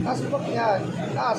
Taas mo yan. Taas.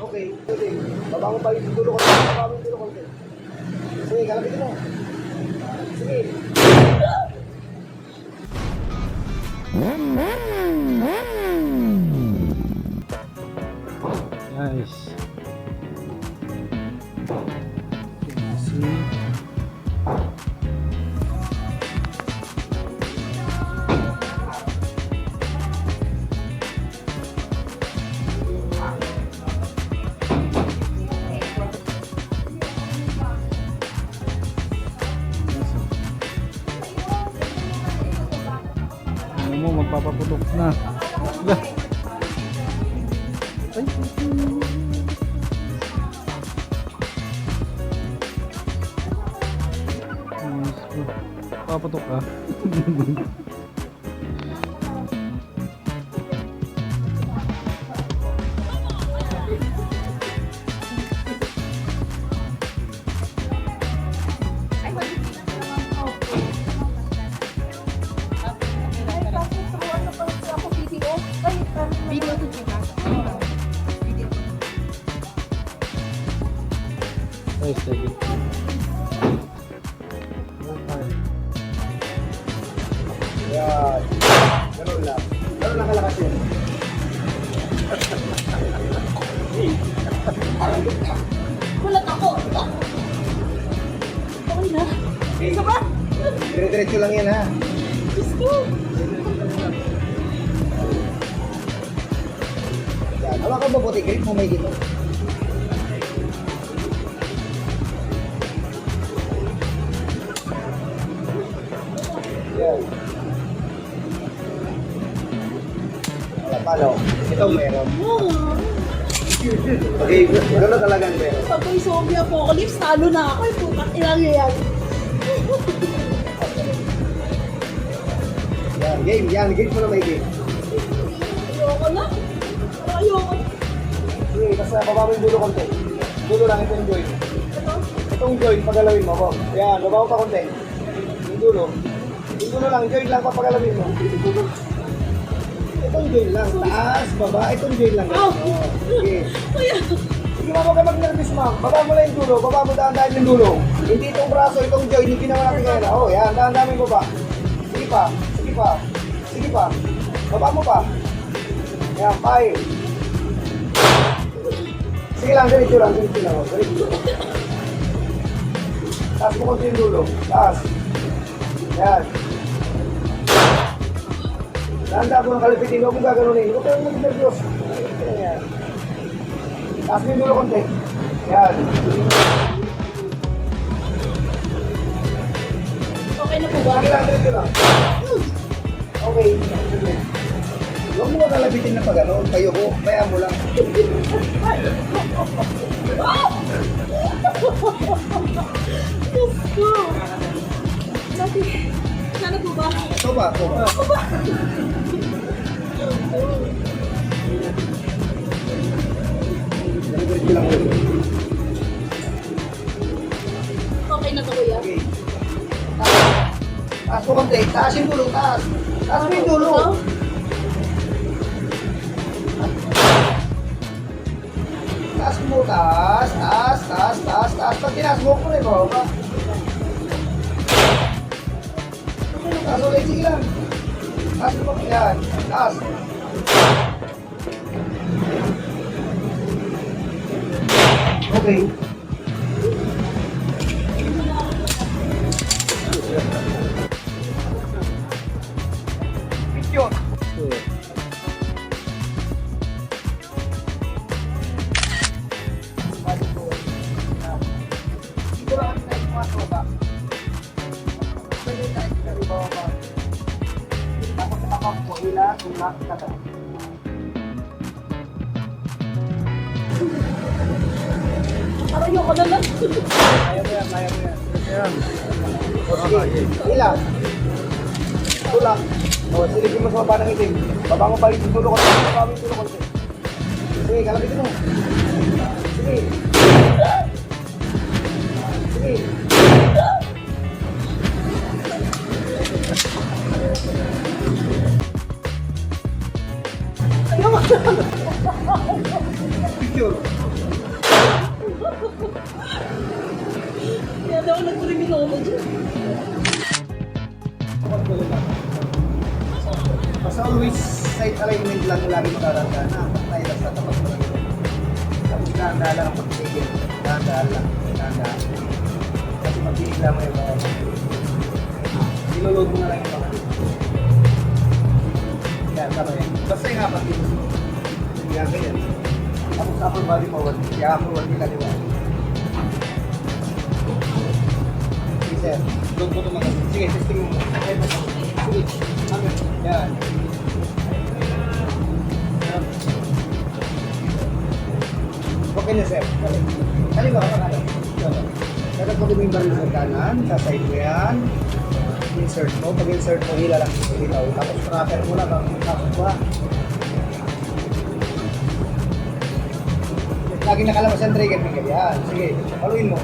Okay. Okay. Baba mo pa yung dulo ko. Baba mo yung dulo ko. Sige, kalabitin mo. Sige. Nice. Ano mo, magpapaputok na. Wala. Ay. Papaputok ka. Video to Gina. Ay, sige. Yan. Ganun lang. Ganun lang kalakas yun. Kulat ako. Okay na. Isa ba? Dire-diretso lang yan ha. Diyos ko. Yan. Hawakan mo buti. Grip mo may dito. Yan. Paano? Ito meron. Okay, gano'n talaga ang meron. Pag may zombie apocalypse, talo na ako. Putang ilang yan. Yan, game. Yan, game mo na may game. Ayoko na. Ayoko. Sige, basta baba mo yung dulo konti. Dulo lang, ito yung joint. Itong joint, pagalawin mo. Yan, baba mo pa konti. Yung dulo. Yung dulo lang, joint lang pa pagalawin mo. Itong joint lang, taas, baba. Itong joint lang. Oh. Sige. Kuya. Sige, ma'am, huwag ka mag-nervous, ma'am. Baba mo lang yung dulo, baba mo dahan-dahan yung dulo. Hindi itong braso, itong joint, hindi naman natin kaya na. Oh, yan, dahan-dahan mo yung baba. Sige pa, sige pa, sige pa. Baba mo pa. Yan, bye. Sige lang, ganito lang, ganito lang. Ganito. Taas mo konti yung dulo. Taas. Yan. Dahan-dahan mo ng kalipitin, huwag mong gaganunin. Huwag kayong mag-nervous. Yan. Taas mo yung dulo konti. Yan. Okay na po ba? Sige lang, ganito lang. Okay. Huwag mo magkalabitin na pag ano, kayo ko, kaya mo lang. Diyos ko. Sabi, sana po ba? Ito ba? Ito ba? Ako ba? Ganito lang ulo. Okay na to kuya. Okay. Taas mo konti. Taas yung dulo. Taas. Taas mo yung dulo. Taas mo. Taas. Taas. Taas. Taas. Taas. Pag tinaas mo ko rin. Baba. Taas ulit. Sige lang. Taas mo. Yan. Taas. Okay. Picture. Dito lang ang pinag-iwas ba? Pwede tayo pinag-iwas ba? Tapos nakapag mo ilan, tulak, kata. Parang ayoko na lang. Kaya mo yan, kaya mo yan. Ayan. Sige, ilan? Tulak. O, silipin mo sa baba ng itim. Baba mo pa yung dulo ko. Baba mo yung dulo ko. Sige, kalabitin mo. Sige. Sige. picture. Kaya daw nagkriminolo dyan. Basta always side alignment lang lagi matatandaan na. Tayo lang sa tapat mo lang. Tapos dahan-dahan lang ang pagtigil. Dahan-dahan lang. Dahan-dahan. Kasi magbibigla mo yung mga ilulog mo na lang yung mga yan, tama yan. Basta yung apat dito. Yan, ganyan. Tapos upper body forward. Kaya upper body kaliwa. Sige, sir. Load mo ito mga. Sige, testing mo. Sige. Sabi. Yan. Okay na, sir. Kaliwa ka pa kanan. Dadagpagin mo yung baril sa kanan. Sa side mo yan. Insert mo. Pag insert mo, hila lang. Hilaw. Tapos proper mo lang. Tapos ba? Lagi nakalabas ang trigger finger. Yan. Sige. Paluin mo.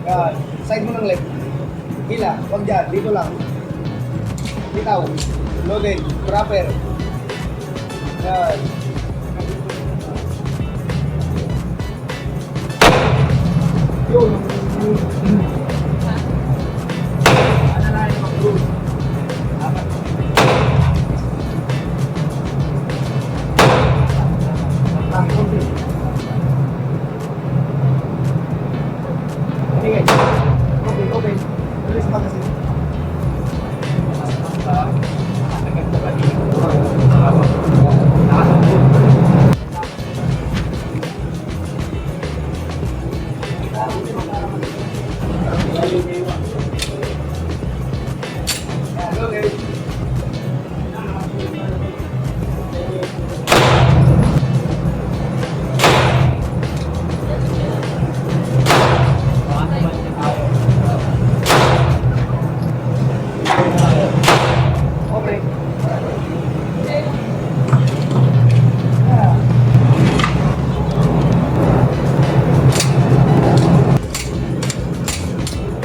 Yan. Side mo ng left. Hila. Huwag dyan. Dito lang. Bitaw. Loaded. Proper. Yan. Yun. Ano na yung mag-group? Apat. Konti. Okay. Okay. Release pa kasi.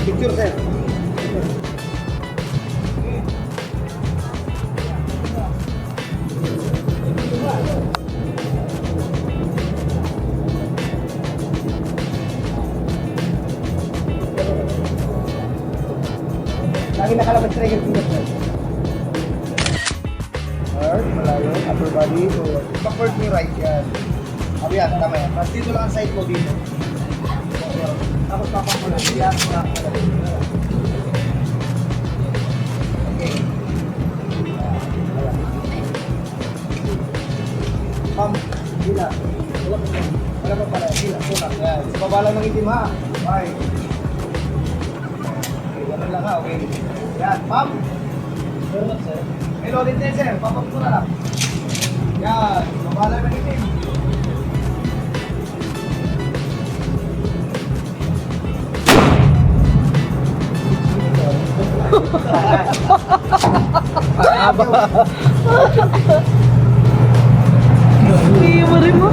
Picture, sir. Lagi nakalabas trigger finger, sir. Heart, malayo, upper body, forward. Backward mo right, yan. Abi yan, tama yan. Mas dito lang ang side mo dito. Tapos papang mo lang. Yan, okay. Pam, hila. Wala pa pala, hila. Sunak, yan. Sa baba lang ng itim, ha? Bye. Okay, ganun lang, ha? Okay. Yan, pam. May loaded din, sir. Papam ko na lang. Yan, sa baba lang ng itim. Hindi mo rin mo.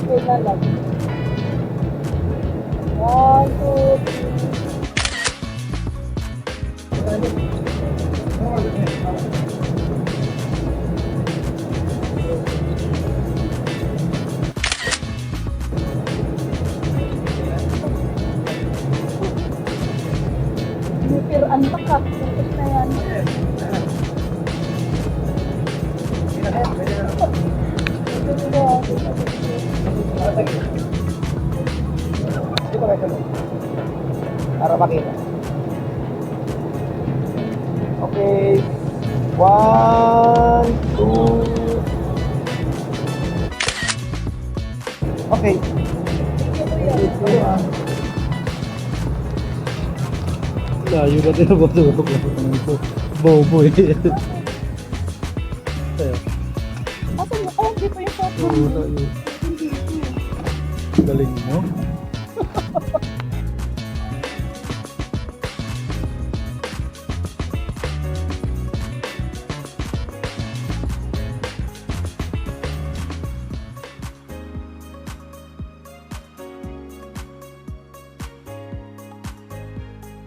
Wait lang. 1, 2, 3. Pero ang takat, tapos na yan. Dito kayo sa para makita. Okay. 1, 2. Okay. Layo na din ako. Bobo eh. Asan mo? Oh, dito yung photo. Galing mo.